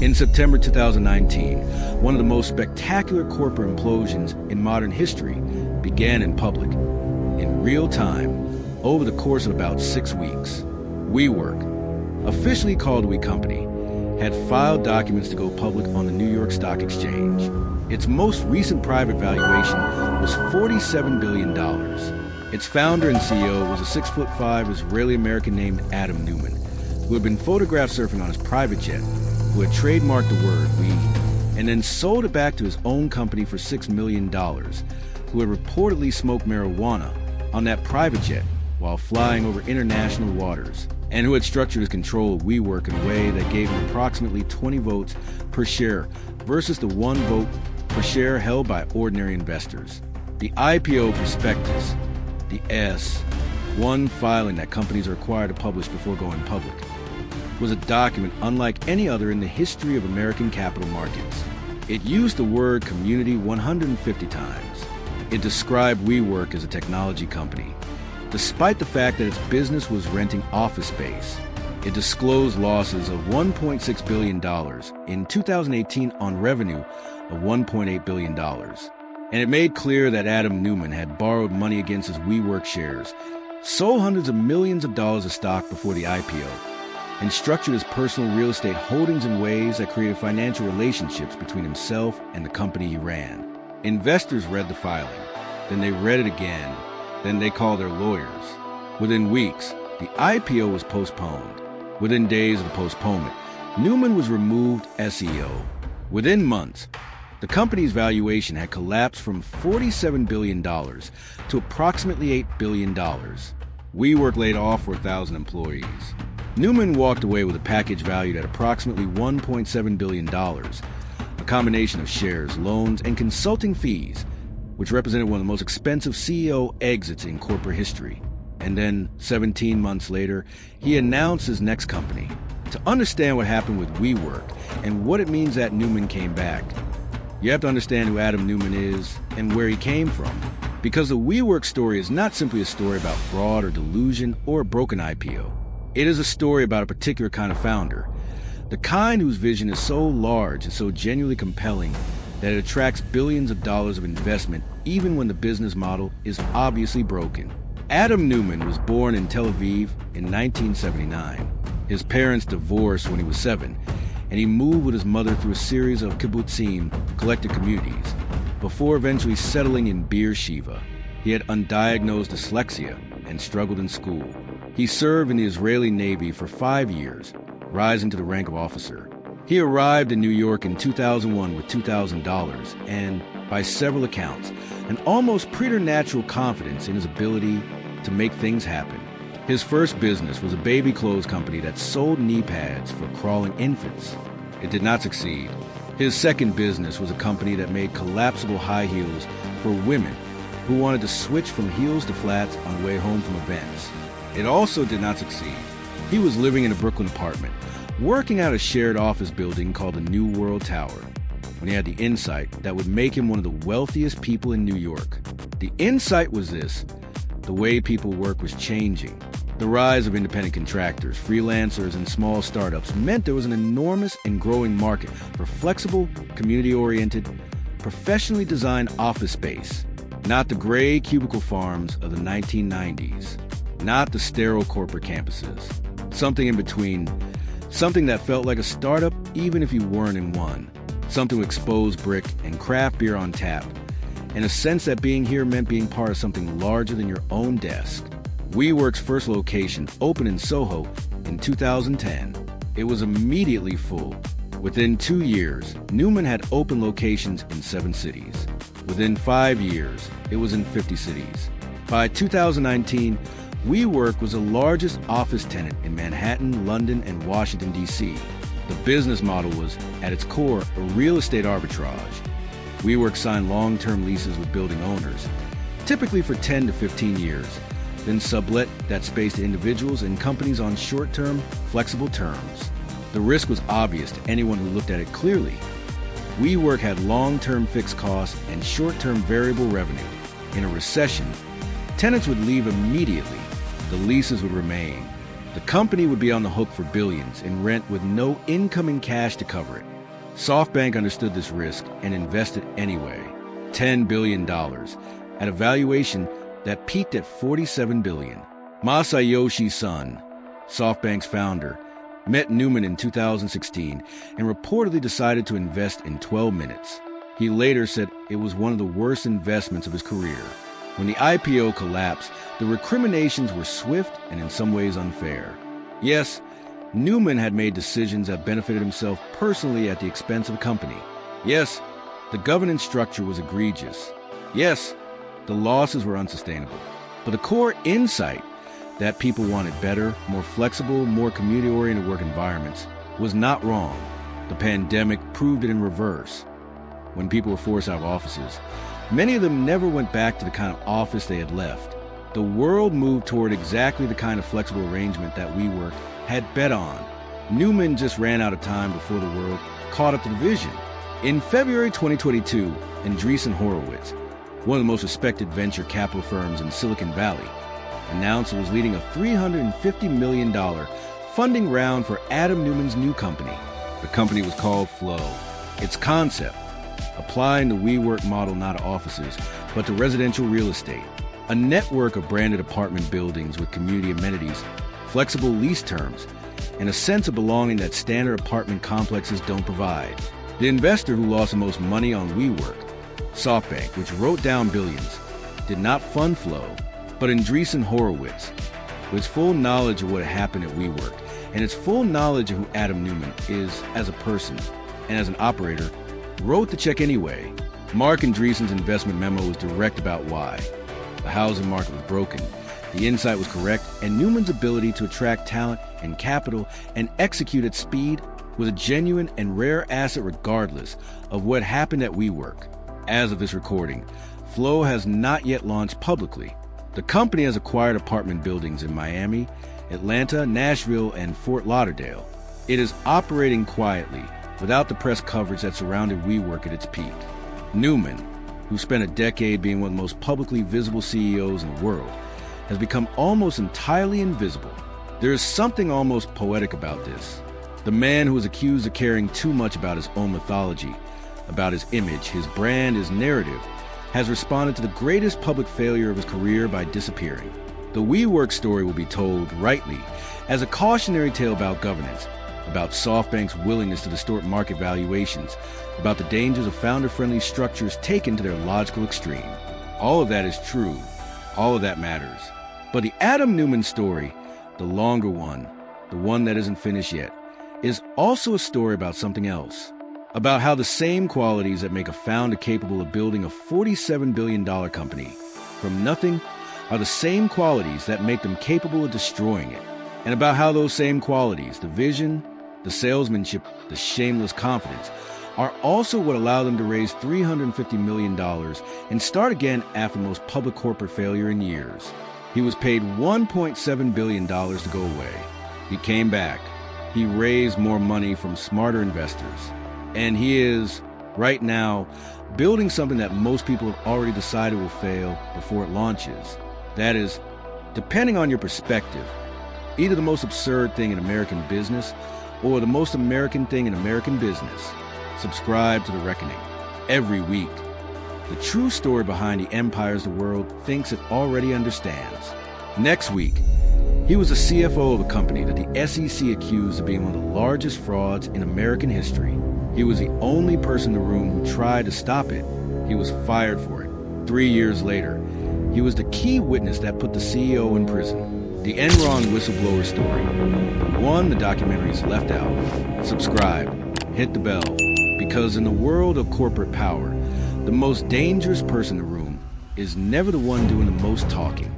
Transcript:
In September 2019, one of the most spectacular corporate implosions in modern history began in public, in real time, over the course of about 6 weeks. WeWork, officially called We Company, had filed documents to go public on the New York Stock Exchange. Its most recent private valuation was $47 billion. Its founder and CEO was a 6'5" Israeli-American named Adam Neumann, who had been photographed surfing on his private jet, who had trademarked the word "we," and then sold it back to his own company for $6 million, who had reportedly smoked marijuana on that private jet while flying over international waters, and who had structured his control of WeWork in a way that gave him approximately 20 votes per share versus the 1 vote per share held by ordinary investors. The IPO prospectus, the S-1 filing that companies are required to publish before going public, was a document unlike any other in the history of American capital markets. It used the word community 150 times. It described WeWork as a technology company, despite the fact that its business was renting office space. It disclosed losses of $1.6 billion in 2018 on revenue of $1.8 billion. And it made clear that Adam Neumann had borrowed money against his WeWork shares, sold hundreds of millions of dollars of stock before the IPO, and structured his personal real estate holdings in ways that created financial relationships between himself and the company he ran. Investors read the filing, then they read it again, then they called their lawyers. Within weeks, the IPO was postponed. Within days of the postponement, Neumann was removed as CEO. Within months, the company's valuation had collapsed from $47 billion to approximately $8 billion. WeWork laid off 4,000 employees. Neumann walked away with a package valued at approximately $1.7 billion, a combination of shares, loans, and consulting fees, which represented one of the most expensive CEO exits in corporate history. And then, 17 months later, he announced his next company. To understand what happened with WeWork and what it means that Neumann came back, you have to understand who Adam Neumann is and where he came from. Because the WeWork story is not simply a story about fraud or delusion or a broken IPO. It is a story about a particular kind of founder, the kind whose vision is so large and so genuinely compelling that it attracts billions of dollars of investment even when the business model is obviously broken. Adam Neumann was born in Tel Aviv in 1979. His parents divorced when he was 7, and he moved with his mother through a series of kibbutzim, collective communities, before eventually settling in Beersheba. He had undiagnosed dyslexia and struggled in school. He served in the Israeli Navy for 5 years, rising to the rank of officer. He arrived in New York in 2001 with $2,000 and, by several accounts, an almost preternatural confidence in his ability to make things happen. His first business was a baby clothes company that sold knee pads for crawling infants. It did not succeed. His second business was a company that made collapsible high heels for women who wanted to switch from heels to flats on the way home from events. It also did not succeed. He was living in a Brooklyn apartment, working out a shared office building called the New World Tower, when he had the insight that would make him one of the wealthiest people in New York. The insight was this: the way people work was changing. The rise of independent contractors, freelancers, and small startups meant there was an enormous and growing market for flexible, community-oriented, professionally designed office space. Not the gray cubicle farms of the 1990s. Not the sterile corporate campuses. Something in between. Something that felt like a startup even if you weren't in one. Something with exposed brick and craft beer on tap. And a sense that being here meant being part of something larger than your own desk. WeWork's first location opened in Soho in 2010. It was immediately full. Within 2 years, Neumann had open locations in 7 cities. Within 5 years, it was in 50 cities. By 2019, WeWork was the largest office tenant in Manhattan, London, and Washington, D.C. The business model was, at its core, a real estate arbitrage. WeWork signed long-term leases with building owners, typically for 10 to 15 years, then sublet that space to individuals and companies on short-term, flexible terms. The risk was obvious to anyone who looked at it clearly. WeWork had long-term fixed costs and short-term variable revenue. In a recession, tenants would leave immediately. The leases would remain. The company would be on the hook for billions in rent with no incoming cash to cover it. SoftBank understood this risk and invested anyway, $10 billion, at a valuation that peaked at $47 billion. Masayoshi Son, SoftBank's founder, met Neumann in 2016 and reportedly decided to invest in 12 minutes. He later said it was one of the worst investments of his career. When the IPO collapsed, the recriminations were swift and in some ways unfair. Yes, Neumann had made decisions that benefited himself personally at the expense of the company. Yes, the governance structure was egregious. Yes, the losses were unsustainable. But the core insight that people wanted better, more flexible, more community-oriented work environments was not wrong. The pandemic proved it in reverse. When people were forced out of offices, many of them never went back to the kind of office they had left. The world moved toward exactly the kind of flexible arrangement that WeWork had bet on. Neumann just ran out of time before the world caught up to the vision. In February 2022, Andreessen Horowitz, one of the most respected venture capital firms in Silicon Valley, announced it was leading a $350 million funding round for Adam Neumann's new company. The company was called Flow. Its concept, applying the WeWork model not to offices, but to residential real estate, a network of branded apartment buildings with community amenities, flexible lease terms, and a sense of belonging that standard apartment complexes don't provide. The investor who lost the most money on WeWork, SoftBank, which wrote down billions, did not fund Flow, but Andreessen Horowitz, with its full knowledge of what happened at WeWork and its full knowledge of who Adam Neumann is as a person and as an operator, wrote the check anyway. Mark Andreessen's investment memo was direct about why. The housing market was broken, the insight was correct, and Neumann's ability to attract talent and capital and execute at speed was a genuine and rare asset regardless of what happened at WeWork. As of this recording, Flow has not yet launched publicly. The company has acquired apartment buildings in Miami, Atlanta, Nashville, and Fort Lauderdale. It is operating quietly, without the press coverage that surrounded WeWork at its peak. Neumann, who spent a decade being one of the most publicly visible CEOs in the world, has become almost entirely invisible. There is something almost poetic about this. The man who is accused of caring too much about his own mythology, about his image, his brand, his narrative, has responded to the greatest public failure of his career by disappearing. The WeWork story will be told, rightly, as a cautionary tale about governance, about SoftBank's willingness to distort market valuations, about the dangers of founder-friendly structures taken to their logical extreme. All of that is true. All of that matters. But the Adam Neumann story, the longer one, the one that isn't finished yet, is also a story about something else. About how the same qualities that make a founder capable of building a $47 billion company from nothing are the same qualities that make them capable of destroying it. And about how those same qualities, the vision, the salesmanship, the shameless confidence, are also what allow them to raise $350 million and start again after the most public corporate failure in years. He was paid $1.7 billion to go away. He came back. He raised more money from smarter investors. And he is, right now, building something that most people have already decided will fail before it launches. That is, depending on your perspective, either the most absurd thing in American business or the most American thing in American business. Subscribe to The Reckoning. Every week, the true story behind the empires the world thinks it already understands. Next week, he was the CFO of a company that the SEC accused of being one of the largest frauds in American history. He was the only person in the room who tried to stop it. He was fired for it. 3 years later, he was the key witness that put the CEO in prison. The Enron whistleblower story, the one the documentaries left out. Subscribe, hit the bell, because in the world of corporate power, the most dangerous person in the room is never the one doing the most talking.